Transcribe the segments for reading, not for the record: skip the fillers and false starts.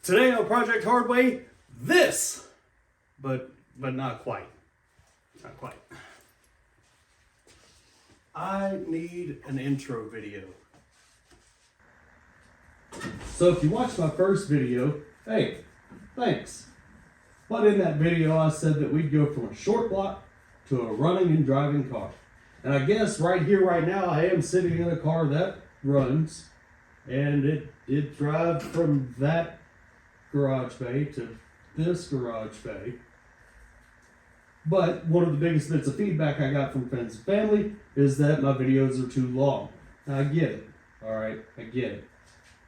Today on Project Hardway, this, but not quite. Not quite. I need an intro video. So if you watched my first video, hey, thanks. But in that video, I said that we'd go from a short block to a running and driving car. And I guess right here, right now, I am sitting in a car that runs, and it drives from that garage bay to this garage bay. But one of the biggest bits of feedback I got from friends and family is that my videos are too long. I get it. All right, I get it.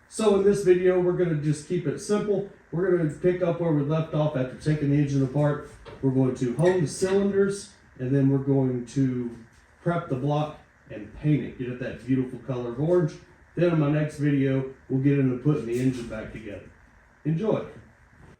So in this video, we're going to just keep it simple. We're going to pick up where we left off after taking the engine apart. We're going to hone the cylinders, and then we're going to prep the block and paint it. Get it that beautiful color of orange. Then in my next video, we'll get into putting the engine back together. Enjoy.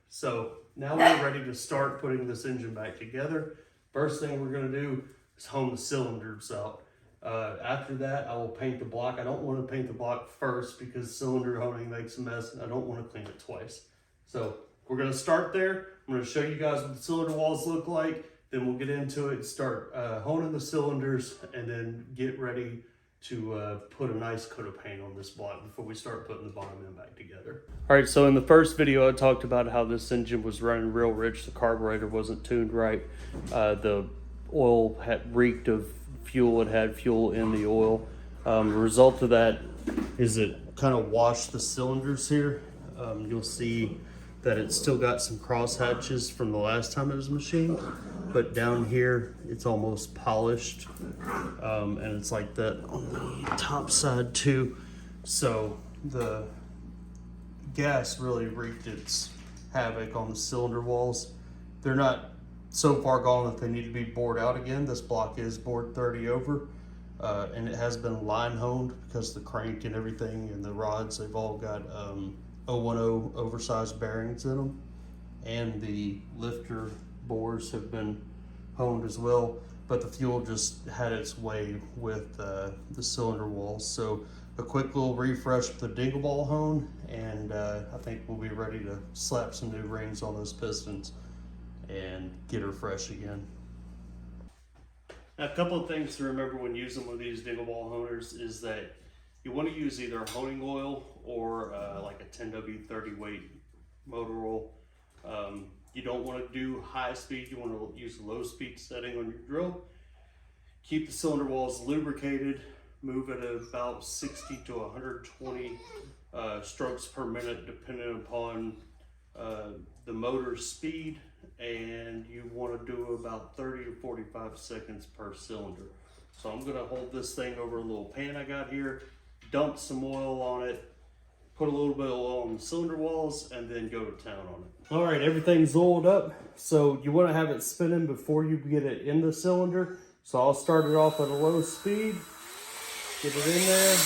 So now we're ready to start putting this engine back together. First thing we're going to do is hone the cylinders out. After that, I will paint the block. I don't want to paint the block first because cylinder honing makes a mess and I don't want to clean it twice. So we're going to start there. I'm going to show you guys what the cylinder walls look like. Then we'll get into it and start honing the cylinders and then get ready to put a nice coat of paint on this block before we start putting the bottom end back together. All right, so in the first video, I talked about how this engine was running real rich. The carburetor wasn't tuned right. The oil had reeked of fuel. It had fuel in the oil. The result of that is it kind of washed the cylinders here. You'll see that it's still got some cross hatches from the last time it was machined, but down here it's almost polished, and it's like that on the top side too. So the gas really wreaked its havoc on the cylinder walls. They're not so far gone that they need to be bored out again. This block is bored 30 over, and it has been line honed because the crank and everything and the rods, they've all got 010 oversized bearings in them, and the lifter bores have been honed as well, but the fuel just had its way with the cylinder walls. So a quick little refresh with the dingle ball hone, and I think we'll be ready to slap some new rings on those pistons and get her fresh again. Now, a couple of things to remember when using one of these dingle ball honers is that you want to use either honing oil or like a 10W30 weight motor oil. You don't want to do high speed. You want to use a low speed setting on your drill. Keep the cylinder walls lubricated. Move at about 60 to 120 strokes per minute depending upon the motor speed, and you want to do about 30 to 45 seconds per cylinder. So I'm going to hold this thing over a little pan I got here, dump some oil on it, put a little bit of oil on the cylinder walls, and then go to town on it. All right, everything's oiled up. So you want to have it spinning before you get it in the cylinder. So I'll start it off at a low speed, get it in there.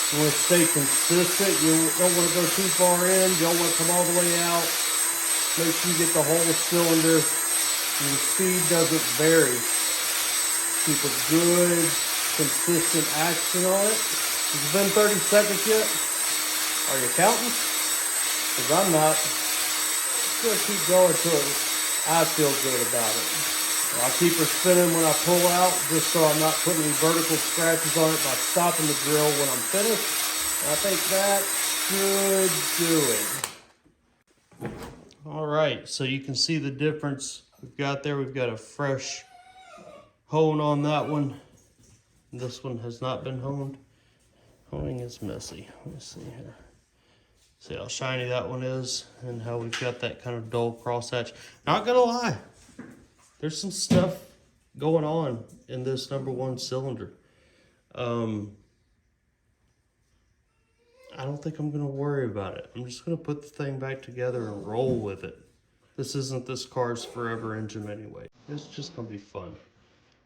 You want to stay consistent. You don't want to go too far in. You don't want to come all the way out. Make sure you get the whole cylinder and the speed doesn't vary. Keep a good, consistent action on it. Has it been 30 seconds yet? Are you counting? Because I'm not. Just going to keep going till I feel good about it. I'll keep her spinning when I pull out, just so I'm not putting any vertical scratches on it by stopping the drill when I'm finished. And I think that should do it. All right, so you can see the difference we've got there. We've got a fresh hone on that one. This one has not been honed. Honing is messy. Let me see here. See how shiny that one is and how we've got that kind of dull crosshatch. Not gonna lie, there's some stuff going on in this number one cylinder. I don't think I'm gonna worry about it. I'm just gonna put the thing back together and roll with it. This isn't this car's forever engine anyway. It's just gonna be fun.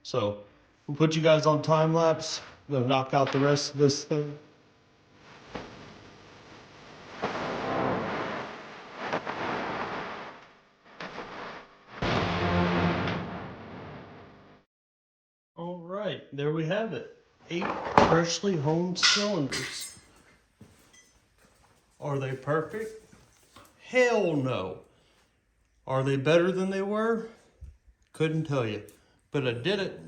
So we'll put you guys on time lapse. I'm gonna knock out the rest of this thing. All right, there we have it. 8 freshly honed cylinders. Are they perfect? Hell no. Are they better than they were? Couldn't tell you. But I did it.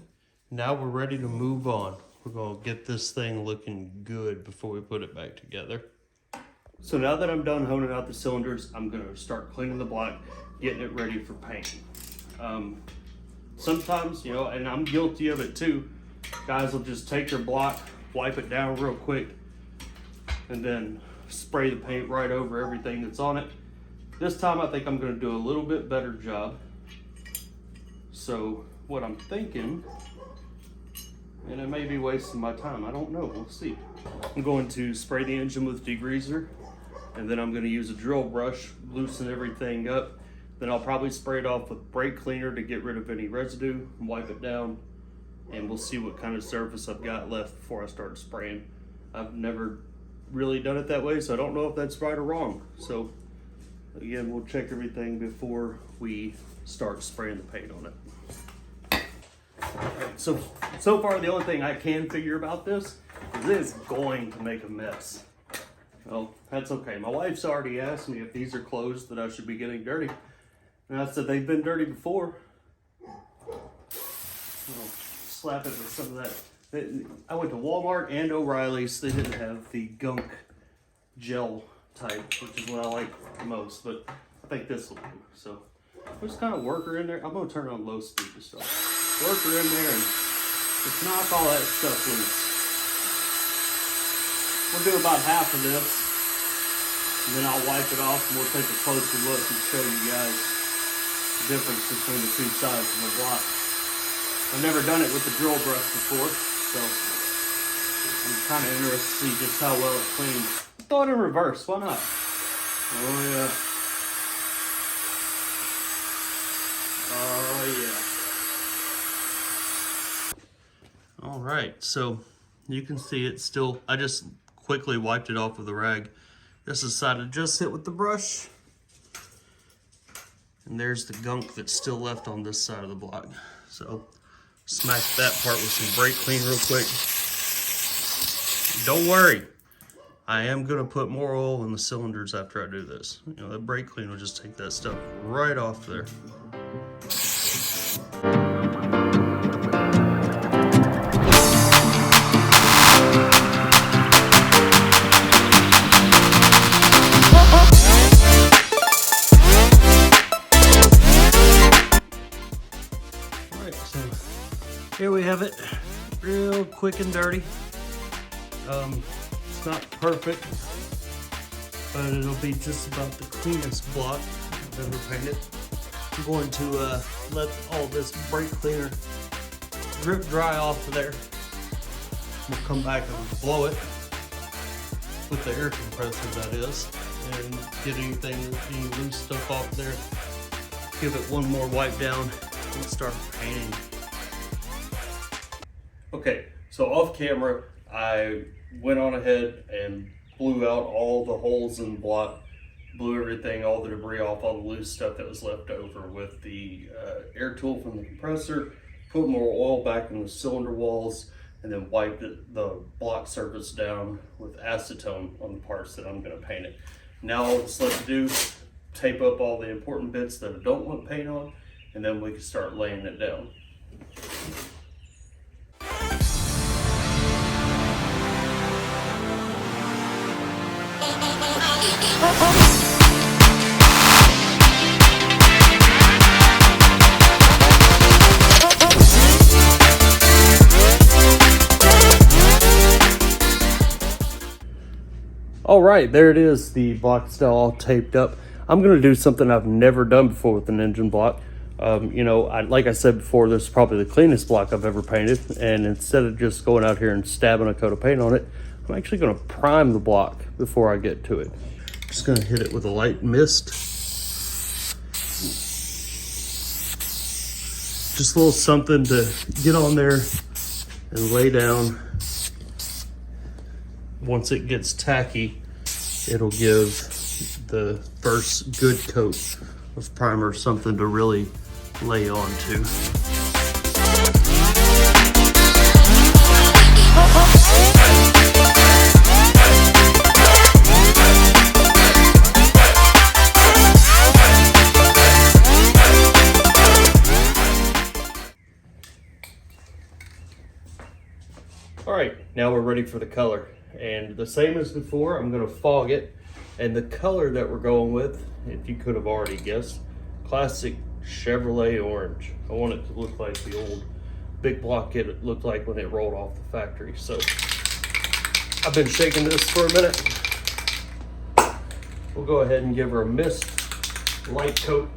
Now we're ready to move on. We're gonna get this thing looking good before we put it back together. So now that I'm done honing out the cylinders, I'm gonna start cleaning the block, getting it ready for paint. Sometimes, you know, and I'm guilty of it too, guys will just take their block, wipe it down real quick, and then spray the paint right over everything that's on it. This time I think I'm gonna do a little bit better job. So what I'm thinking, and it may be wasting my time, I don't know, we'll see. I'm going to spray the engine with degreaser, and then I'm gonna use a drill brush, loosen everything up. Then I'll probably spray it off with brake cleaner to get rid of any residue, wipe it down, and we'll see what kind of surface I've got left before I start spraying. I've never really done it that way, so I don't know if that's right or wrong. So again, we'll check everything before we start spraying the paint on it. Right, so far the only thing I can figure about this is it's going to make a mess. Well, that's okay. My wife's already asked me if these are clothes that I should be getting dirty. And I said they've been dirty before. I'll slap it with some of that. I went to Walmart and O'Reilly's. They didn't have the gunk gel type, which is what I like the most. But I think this will do. So just kind of work her in there. I'm going to turn it on low speed to start. Work her in there and just knock all that stuff loose. We'll do about half of this, and then I'll wipe it off and we'll take a closer look and show you guys the difference between the two sides of the block. I've never done it with the drill brush before, so I'm kind of interested to see just how well it cleans. Throw it in reverse, why not? Oh yeah. Oh yeah. All right, so you can see it's still, I just quickly wiped it off with a rag. This is the side I just hit with the brush. And there's the gunk that's still left on this side of the block. So smash that part with some brake clean real quick. Don't worry, I am gonna put more oil in the cylinders after I do this. You know, the brake clean will just take that stuff right off there. Here we have it, real quick and dirty. It's not perfect, but it'll be just about the cleanest block I've ever painted. I'm going to let all this brake cleaner drip dry off of there. We'll come back and blow it with the air compressor, that is, and get any loose stuff off there. Give it one more wipe down and start painting. Okay, so off camera, I went on ahead and blew out all the holes in the block, blew everything, all the debris off, all the loose stuff that was left over with the air tool from the compressor, put more oil back in the cylinder walls, and then wiped the block surface down with acetone on the parts that I'm going to paint it. Now all it's left to do, tape up all the important bits that I don't want paint on, and then we can start laying it down. All right, there it is, the block still all taped up. I'm gonna do something I've never done before with an engine block. You know, like I said before, this is probably the cleanest block I've ever painted, and instead of just going out here and stabbing a coat of paint on it, I'm actually gonna prime the block before I get to it. Just gonna hit it with a light mist. Just a little something to get on there and lay down. Once it gets tacky, it'll give the first good coat of primer something to really lay on to. All right, now we're ready for the color. And the same as before, I'm gonna fog it. And the color that we're going with, if you could have already guessed, classic Chevrolet orange. I want it to look like the old big block it looked like when it rolled off the factory. So I've been shaking this for a minute. We'll go ahead and give her a mist light coat.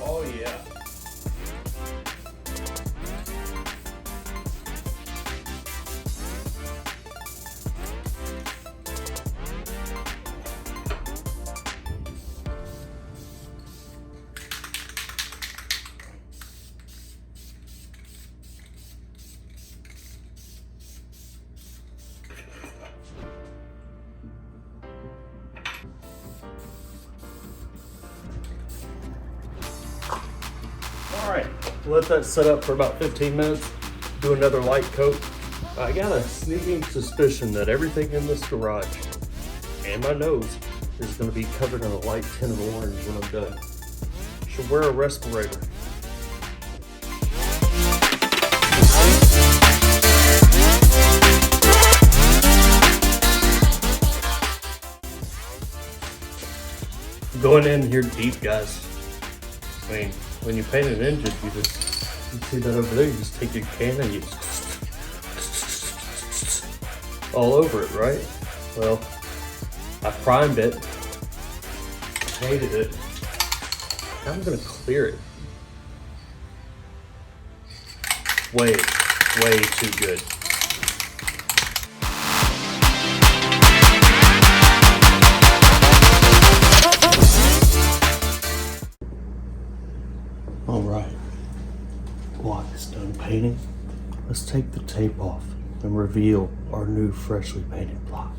Oh yeah. All right, let that set up for about 15 minutes. Do another light coat. I got a sneaking suspicion that everything in this garage and my nose is going to be covered in a light tint of orange when I'm done. Should wear a respirator. Going in here deep, guys. I mean, when you paint an engine, you see that over there, you just take your can and you all over it, right? Well, I primed it, painted it. Now I'm gonna clear it. Way too good. All right, block's done painting. Let's take the tape off and reveal our new freshly painted block.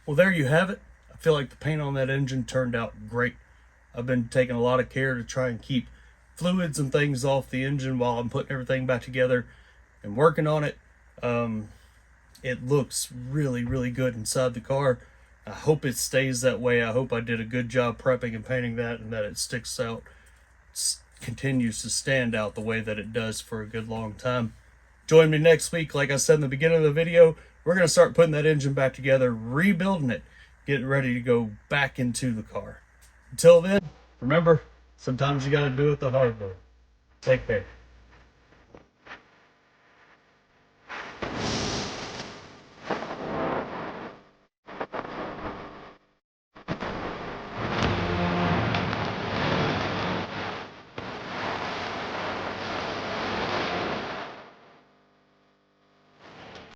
Well, there you have it. I feel like the paint on that engine turned out great. I've been taking a lot of care to try and keep fluids and things off the engine while I'm putting everything back together and working on it. It looks really good inside the car. I hope it stays that way. I hope I did a good job prepping and painting that, and that it sticks out, continues to stand out the way that it does for a good long time. Join me next week. Like I said in the beginning of the video, we're going to start putting that engine back together, rebuilding it, getting ready to go back into the car. Until then, remember, sometimes you got to do it the hard way. Take care.